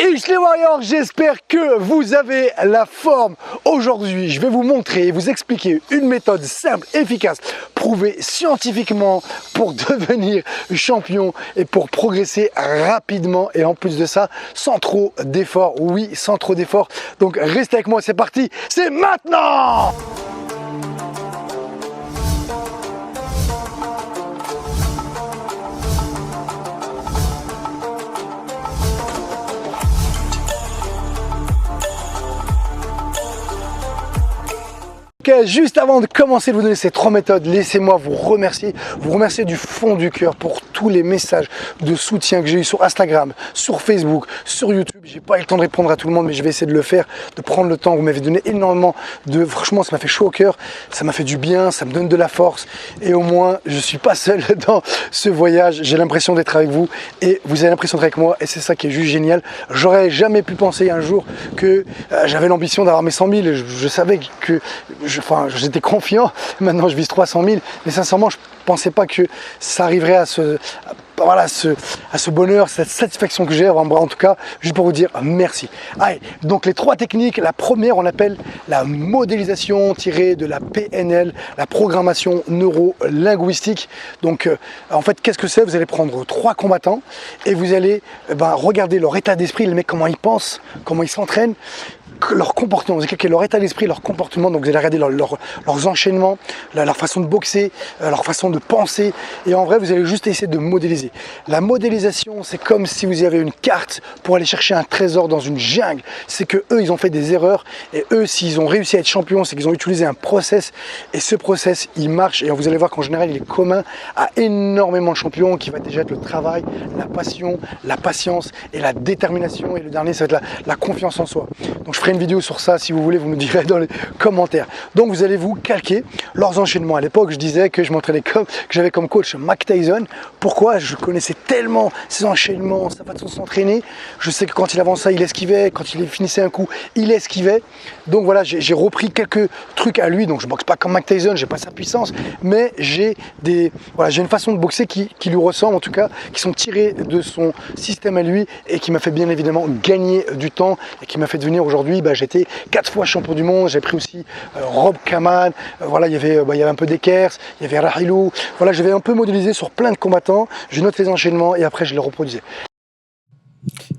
Et les Warriors, j'espère que vous avez la forme. Aujourd'hui, je vais vous montrer et vous expliquer une méthode simple, efficace, prouvée scientifiquement pour devenir champion et pour progresser rapidement. Et en plus de ça, sans trop d'efforts. Oui, sans trop d'efforts. Donc restez avec moi, c'est parti. C'est maintenant! Ok, juste avant de commencer de vous donner ces 3 méthodes, laissez-moi vous remercier du fond du cœur pour tous les messages de soutien que j'ai eu sur Instagram, sur Facebook, sur YouTube. J'ai pas eu le temps de répondre à tout le monde, mais je vais essayer de le faire, de prendre le temps. Vous m'avez donné énormément franchement, ça m'a fait chaud au cœur, ça m'a fait du bien, ça me donne de la force. Et au moins, je suis pas seul dans ce voyage. J'ai l'impression d'être avec vous et vous avez l'impression d'être avec moi. Et c'est ça qui est juste génial. J'aurais jamais pu penser un jour que j'avais l'ambition d'avoir mes 100 000. Je savais que j'étais confiant, maintenant je vise 300 000, mais sincèrement je ne pensais pas que ça arriverait à ce bonheur, cette satisfaction que j'ai, en tout cas, juste pour vous dire merci. Allez, donc les 3 techniques, la première on appelle la modélisation tirée de la PNL, la programmation neuro-linguistique. Donc en fait, qu'est-ce que c'est? Vous allez prendre 3 combattants et vous allez regarder leur état d'esprit, les mecs comment ils pensent, comment ils s'entraînent, leur comportement, vous allez calquer leur état d'esprit, leur comportement, donc vous allez regarder leurs enchaînements, leur façon de boxer, leur façon de penser, et en vrai vous allez juste essayer de modéliser. La modélisation, c'est comme si vous avez une carte pour aller chercher un trésor dans une jungle. C'est que eux ils ont fait des erreurs, et eux s'ils ont réussi à être champions, c'est qu'ils ont utilisé un process, et ce process il marche, et vous allez voir qu'en général il est commun à énormément de champions, qui va déjà être le travail, la passion, la patience et la détermination, et le dernier ça va être la confiance en soi. Donc je ferai une vidéo sur ça, si vous voulez, vous me direz dans les commentaires. Donc vous allez vous calquer leurs enchaînements. À l'époque, je disais que je m'entraînais que j'avais comme coach Mike Tyson. Pourquoi? Je connaissais tellement ses enchaînements, sa façon de s'entraîner. Je sais que quand il avançait, il esquivait. Quand il finissait un coup, il esquivait. Donc voilà, j'ai repris quelques trucs à lui. Donc je boxe pas comme Mike Tyson, j'ai pas sa puissance, mais j'ai une façon de boxer qui lui ressemble, en tout cas, qui sont tirés de son système à lui et qui m'a fait bien évidemment gagner du temps et qui m'a fait devenir aujourd'hui, j'étais 4 fois champion du monde. J'ai pris aussi Rob Kaman, il y avait un peu d'Ekers, il y avait Rahilou, j'avais un peu modélisé sur plein de combattants. Je note les enchaînements et après je les reproduisais.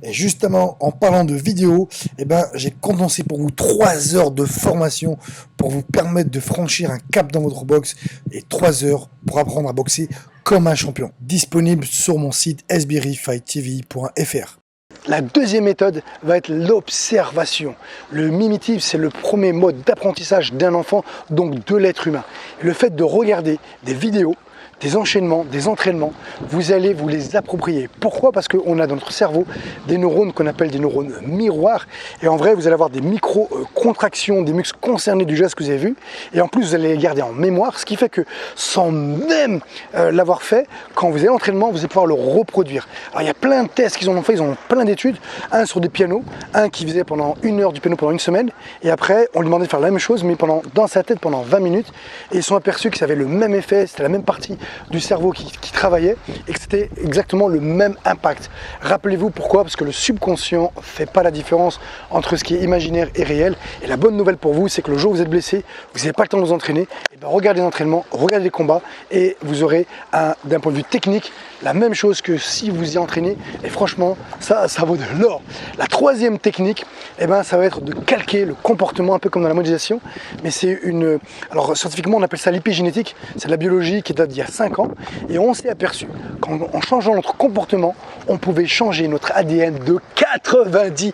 Et justement, en parlant de vidéo, j'ai condensé pour vous 3 heures de formation pour vous permettre de franchir un cap dans votre boxe et 3 heures pour apprendre à boxer comme un champion. Disponible sur mon site sbirifightTV.fr. La deuxième méthode va être l'observation. Le mimetisme, c'est le premier mode d'apprentissage d'un enfant, donc de l'être humain. Et le fait de regarder des vidéos, des enchaînements, des entraînements, vous allez vous les approprier. Pourquoi? Parce qu'on a dans notre cerveau des neurones qu'on appelle des neurones miroirs. Et en vrai, vous allez avoir des micro-contractions des muscles concernés du geste que vous avez vu. Et en plus, vous allez les garder en mémoire, ce qui fait que sans même l'avoir fait, quand vous avez l'entraînement, vous allez pouvoir le reproduire. Alors, il y a plein de tests qu'ils ont fait, ils ont plein d'études. Un sur des pianos, un qui faisait pendant 1 heure du piano pendant 1 semaine. Et après, on lui demandait de faire la même chose, mais dans sa tête pendant 20 minutes. Et ils sont aperçus que ça avait le même effet, c'était la même partie du cerveau qui travaillait et que c'était exactement le même impact. Rappelez-vous pourquoi? Parce que le subconscient ne fait pas la différence entre ce qui est imaginaire et réel. Et la bonne nouvelle pour vous, c'est que le jour où vous êtes blessé, vous n'avez pas le temps de vous entraîner, regardez les entraînements, regardez les combats et vous aurez d'un point de vue technique la même chose que si vous y entraînez. Et franchement, ça vaut de l'or. La 3e technique, ça va être de calquer le comportement, un peu comme dans la modélisation. Mais c'est alors scientifiquement, on appelle ça l'épigénétique. C'est de la biologie qui date d'il y a 5 ans. Et on s'est aperçu qu'en changeant notre comportement, on pouvait changer notre ADN de 90%.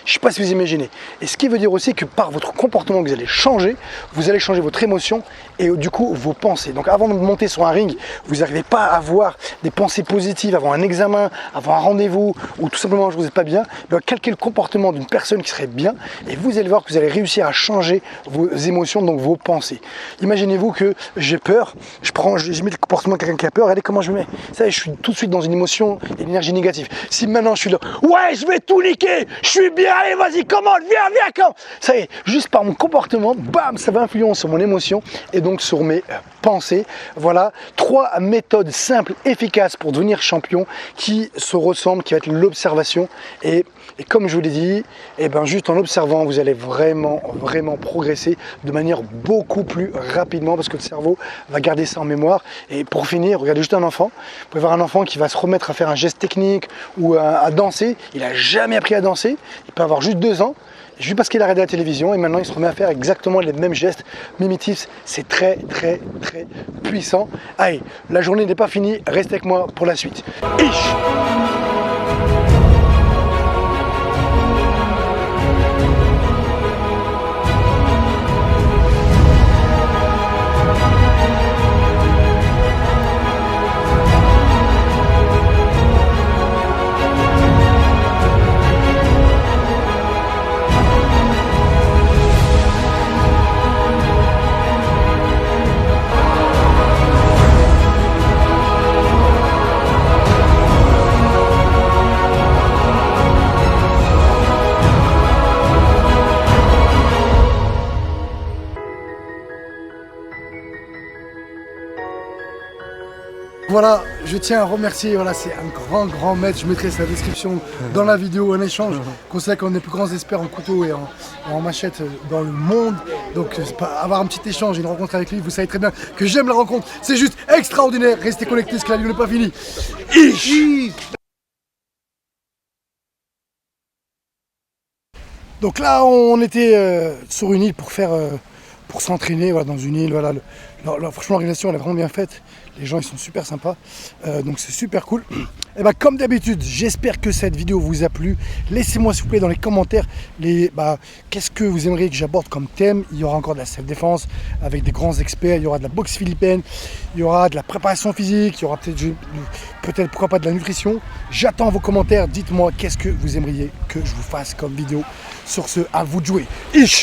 Je ne sais pas si vous imaginez. Et ce qui veut dire aussi que par votre comportement que vous allez changer votre émotion et du coup vos pensées. Donc avant de monter sur un ring, vous n'arrivez pas à avoir des pensées positives avant un examen, avant un rendez-vous ou tout simplement je vous êtes pas bien. Calquez le comportement d'une personne qui serait bien et vous allez voir que vous allez réussir à changer vos émotions, donc vos pensées. Imaginez-vous que j'ai peur, je mets le comportement de quelqu'un qui a peur, regardez comment je me mets. Ça, je suis tout de suite dans une émotion et une énergie négative. Si maintenant je suis là, ouais, je vais tout niquer, allez, je suis bien, allez, vas-y, commande, viens, comme. Ça y est, juste par mon comportement, bam, ça va influencer sur mon émotion et donc sur mes pensées. Voilà, 3 méthodes simples, efficaces pour devenir champion qui se ressemblent, qui va être l'observation. Et comme je vous l'ai dit, juste en observant, vous allez vraiment progresser de manière beaucoup plus rapidement parce que le cerveau va garder ça en mémoire. Et pour finir, regardez juste un enfant. Vous pouvez voir un enfant qui va se remettre à faire un geste technique ou à danser. Il n'a jamais appris à danser. Il peut avoir juste 2 ans. Juste parce qu'il a regardé la télévision et maintenant il se remet à faire exactement les mêmes gestes mimitifs. C'est très puissant. Allez, la journée n'est pas finie. Restez avec moi pour la suite. Ish. Voilà, je tiens à remercier, voilà, c'est un grand maître, je mettrai sa description dans la vidéo, un échange, considéré qu'on est les plus grands experts en couteau et en machette dans le monde. Donc avoir un petit échange, une rencontre avec lui, vous savez très bien que j'aime la rencontre, c'est juste extraordinaire. Restez connectés parce que la vidéo n'est pas finie. Donc là, on était sur une île pour s'entraîner, voilà, dans une île. Voilà, franchement, l'organisation elle est vraiment bien faite. Les gens ils sont super sympas, donc c'est super cool. Et comme d'habitude, j'espère que cette vidéo vous a plu. Laissez-moi s'il vous plaît dans les commentaires qu'est-ce que vous aimeriez que j'aborde comme thème. Il y aura encore de la self-défense avec des grands experts, il y aura de la boxe philippine, il y aura de la préparation physique, il y aura peut-être pourquoi pas de la nutrition. J'attends vos commentaires, dites-moi qu'est-ce que vous aimeriez que je vous fasse comme vidéo. Sur ce, à vous de jouer. Ish.